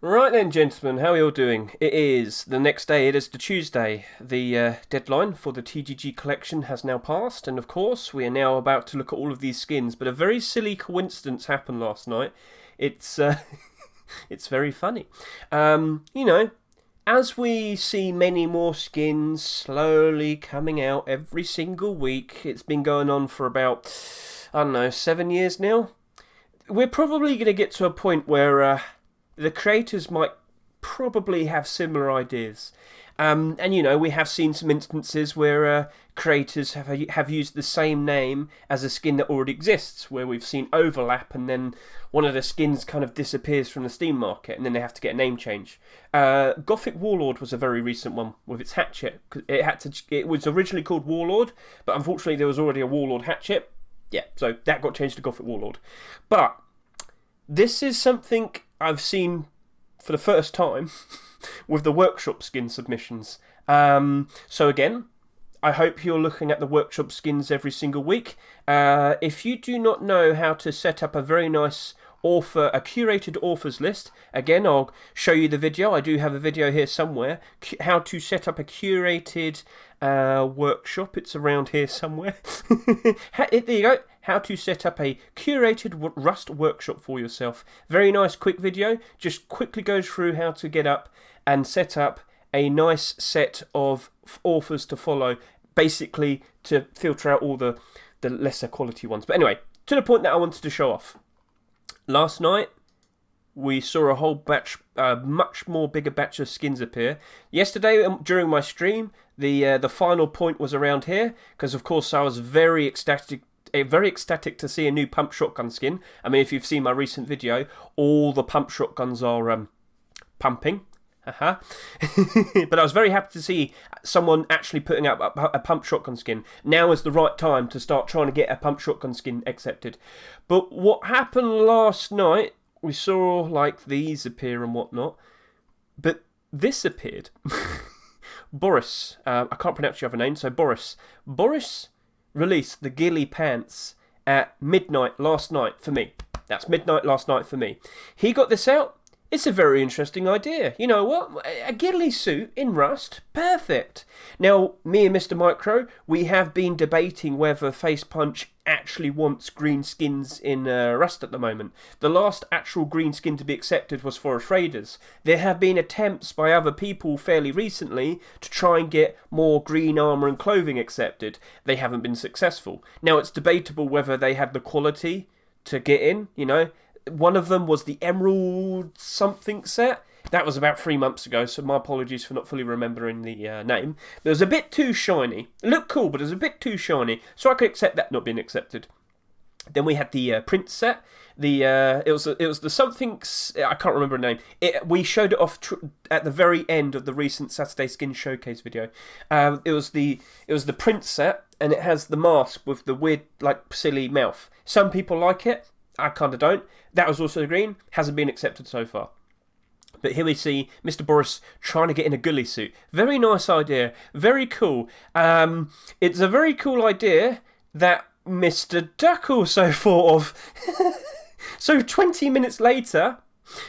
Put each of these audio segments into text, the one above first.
Right then, gentlemen, how are you all doing? It is the next day, it is the Tuesday. The deadline for the TGG collection has now passed, and of course, we are now about to look at all of these skins. But a very silly coincidence happened last night. It's it's very funny. You know, as we see many more skins slowly coming out every single week, it's been going on for about, I don't know, 7 years now. We're probably going to get to a point where the creators might probably have similar ideas. And you know, we have seen some instances where creators have used the same name as a skin that already exists, where we've seen overlap, and then one of the skins kind of disappears from the Steam market, and then they have to get a name change. Gothic Warlord was a very recent one with its hatchet. It was originally called Warlord, but unfortunately there was already a Warlord hatchet. Yeah, so that got changed to Gothic Warlord. But this is something I've seen for the first time with the workshop skin submissions. So again, I hope you're looking at the workshop skins every single week. If you do not know how to set up a very nice a curated authors list, again, I'll show you the video. I do have a video here somewhere. How to set up a curated workshop. It's around here somewhere. There you go. How to set up a curated Rust workshop for yourself. Very nice quick video. Just quickly goes through how to get up and set up a nice set of authors to follow. Basically to filter out all the lesser quality ones. But anyway, to the point that I wanted to show off. Last night, we saw a whole batch, much more bigger batch of skins appear. Yesterday, during my stream, the final point was around here, because of course I was very ecstatic to see a new pump shotgun skin. I mean, if you've seen my recent video, all the pump shotguns are pumping. But I was very happy to see someone actually putting up a pump shotgun skin. Now is the right time to start trying to get a pump shotgun skin accepted. But what happened last night, we saw like these appear and whatnot, but this appeared. Boris, I can't pronounce your other name, so Boris released the ghillie pants at midnight last night for me. That's midnight last night for me. He got this out. It's a very interesting idea. You know what? A ghillie suit in Rust? Perfect. Now, me and Mr. Micro, we have been debating whether Facepunch actually wants green skins in Rust at the moment. The last actual green skin to be accepted was Forest Raiders. There have been attempts by other people fairly recently to try and get more green armour and clothing accepted. They haven't been successful. Now, it's debatable whether they have the quality to get in, you know. One of them was the Emerald something set. That was about 3 months ago, so my apologies for not fully remembering the name. But it was a bit too shiny. It looked cool, but it was a bit too shiny, so I could accept that not being accepted. Then we had the Prince set. It was the something, I can't remember the name. We showed it off at the very end of the recent Saturday Skin Showcase video. It was the Prince set, and it has the mask with the weird, like, silly mouth. Some people like it. I kind of don't. That was also green. Hasn't been accepted so far. But here we see Mr. Boris trying to get in a ghillie suit. Very nice idea. Very cool. It's a very cool idea that Mr. Duck also thought of. So 20 minutes later,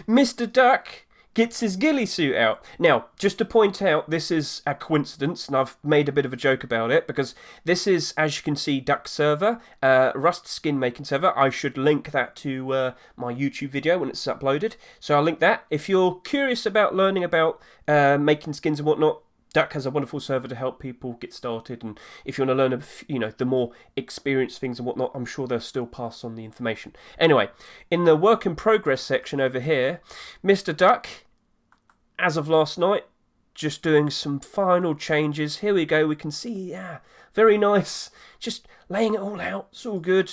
Mr. Duck gets his ghillie suit out. Now, just to point out, this is a coincidence, and I've made a bit of a joke about it, because this is, as you can see, Duck server, Rust skin making server. I should link that to my YouTube video when it's uploaded, so I'll link that. If you're curious about learning about making skins and whatnot, Duck has a wonderful server to help people get started, and if you want to learn, the more experienced things and whatnot, I'm sure they'll still pass on the information. Anyway, in the work in progress section over here, Mr. Duck, as of last night, just doing some final changes. Here we go, we can see, yeah, very nice. Just laying it all out, it's all good.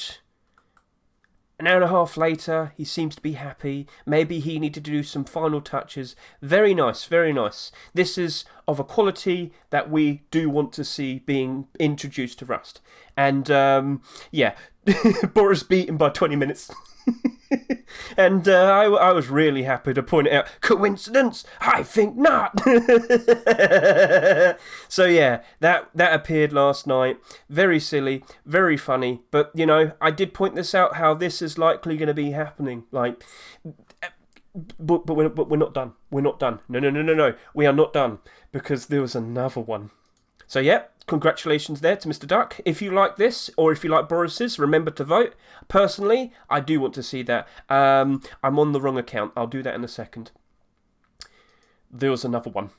An hour and a half later, he seems to be happy. Maybe he needed to do some final touches. Very nice, very nice. This is of a quality that we do want to see being introduced to Rust. And, yeah, Boris beaten by 20 minutes. And I was really happy to point it out. Coincidence? I think not. So yeah, that appeared last night. Very silly, very funny. But, you know, I did point this out, how this is likely going to be happening. Like, but we're not done. We're not done. No. We are not done, because there was another one. So yeah, congratulations there to Mr. Duck. If you like this, or if you like Boris's, remember to vote. Personally, I do want to see that. I'm on the wrong account. I'll do that in a second. There was another one.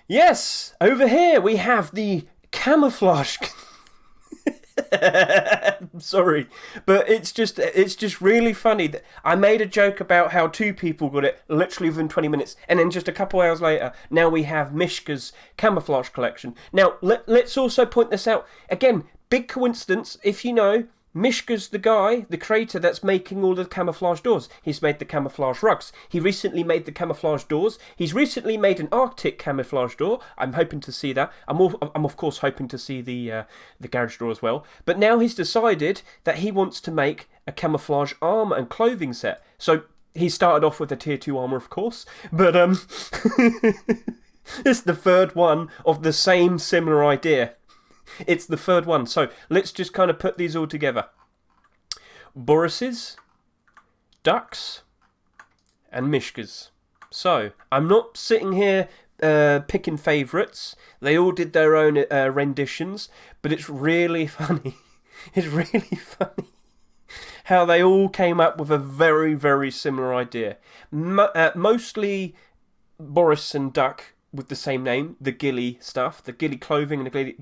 Yes, over here we have the camouflage. Sorry, but it's just really funny that I made a joke about how 2 people got it literally within 20 minutes, and then just a couple hours later, now we have Mishka's camouflage collection. Now let's also point this out again. Big coincidence, if you know. Mishka's the guy, the creator that's making all the camouflage doors. He's made the camouflage rugs. He recently made the camouflage doors. He's recently made an Arctic camouflage door. I'm hoping to see that. I'm of course hoping to see the garage door as well. But now he's decided that he wants to make a camouflage armor and clothing set. So he started off with a tier 2 armor, of course. But it's the third one of the same similar idea. It's the third one. So let's just kind of put these all together. Boris's, Duck's, and Mishka's. So I'm not sitting here picking favourites. They all did their own renditions, but it's really funny. It's really funny how they all came up with a very, very similar idea. Mostly Boris and Duck with the same name, the ghillie stuff, the ghillie clothing and the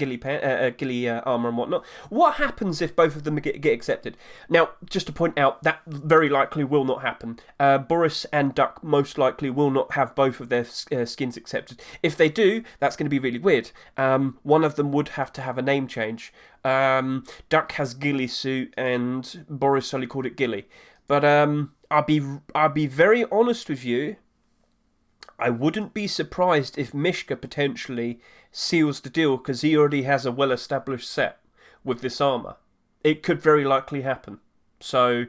ghillie armour and whatnot. What happens if both of them get accepted? Now, just to point out, that very likely will not happen. Boris and Duck most likely will not have both of their skins accepted. If they do, that's going to be really weird. One of them would have to have a name change. Duck has ghillie suit and Boris only called it ghillie. But I'll be very honest with you. I wouldn't be surprised if Mishka potentially seals the deal, because he already has a well-established set with this armour. It could very likely happen. So,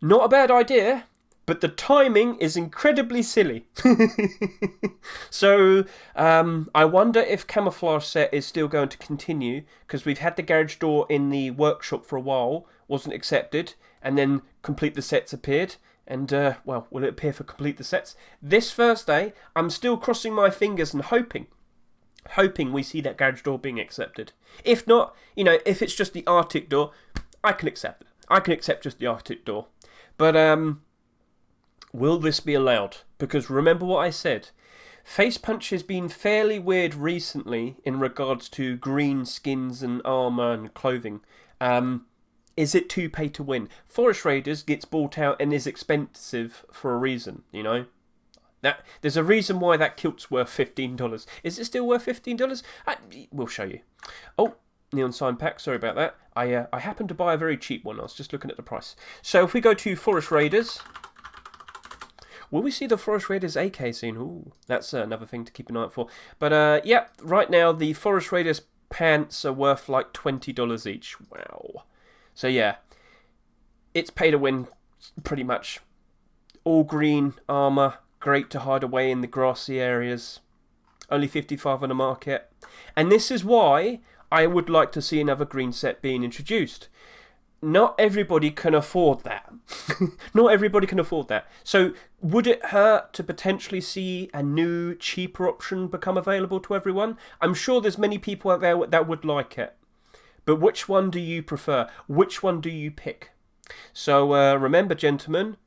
not a bad idea, but the timing is incredibly silly. So, I wonder if Camouflage set is still going to continue, because we've had the garage door in the workshop for a while, wasn't accepted, and then Complete the Sets appeared. And, well, will it appear for Complete the Sets? This Thursday, I'm still crossing my fingers and hoping we see that garage door being accepted. If not, you know, if it's just the Arctic door, I can accept it. I can accept just the Arctic door. But, will this be allowed? Because remember what I said. Facepunch has been fairly weird recently in regards to green skins and armour and clothing. Is it too pay to win? Forest Raiders gets bought out and is expensive for a reason, you know? There's a reason why that kilt's worth $15. Is it still worth $15? We'll show you. Oh, neon sign pack, sorry about that. I happened to buy a very cheap one. I was just looking at the price. So if we go to Forest Raiders, will we see the Forest Raiders AK soon? Ooh, that's another thing to keep an eye out for. But yeah, right now the Forest Raiders pants are worth like $20 each. Wow. So yeah, it's pay to win pretty much. All green armour, great to hide away in the grassy areas. Only 55 on the market. And this is why I would like to see another green set being introduced. Not everybody can afford that. Not everybody can afford that. So would it hurt to potentially see a new, cheaper option become available to everyone? I'm sure there's many people out there that would like it. But which one do you prefer? Which one do you pick? So remember, gentlemen,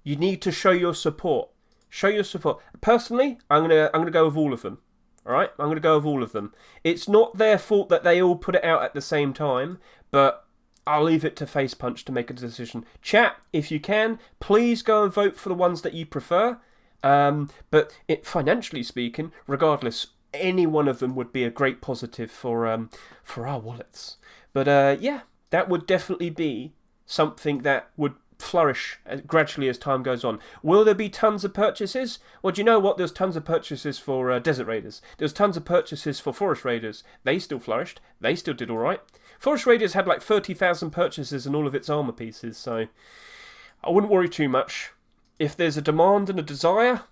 you need to show your support. Show your support. Personally, I'm gonna go with all of them. All right, I'm gonna go with all of them. It's not their fault that they all put it out at the same time, but I'll leave it to Facepunch to make a decision. Chat, if you can, please go and vote for the ones that you prefer. But financially speaking, regardless, any one of them would be a great positive for our wallets. But yeah, that would definitely be something that would flourish gradually as time goes on. Will there be tons of purchases? Well, do you know what? There's tons of purchases for Desert Raiders. There's tons of purchases for Forest Raiders. They still flourished. They still did all right. Forest Raiders had like 30,000 purchases in all of its armour pieces, so I wouldn't worry too much. If there's a demand and a desire,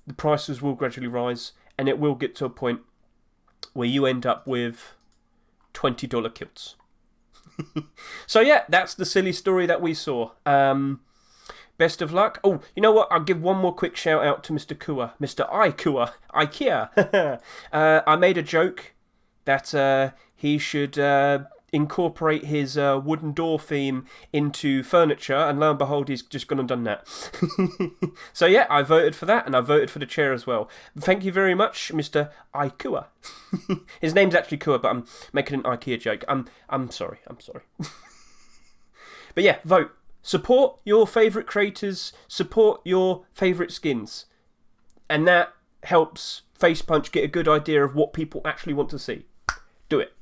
the prices will gradually rise, and it will get to a point where you end up with $20 kilts. So yeah, that's the silly story that we saw. Best of luck. Oh, you know what? I'll give one more quick shout out to Mr. Kua. Mr. IKEA. I made a joke that he should incorporate his wooden door theme into furniture, and lo and behold, he's just gone and done that. So yeah, I voted for that, and I voted for the chair as well. Thank you very much, Mr. Ikua. His name's actually Kua, but I'm making an IKEA joke. I'm sorry. But yeah, vote. Support your favourite creators, support your favourite skins. And that helps Facepunch get a good idea of what people actually want to see. Do it.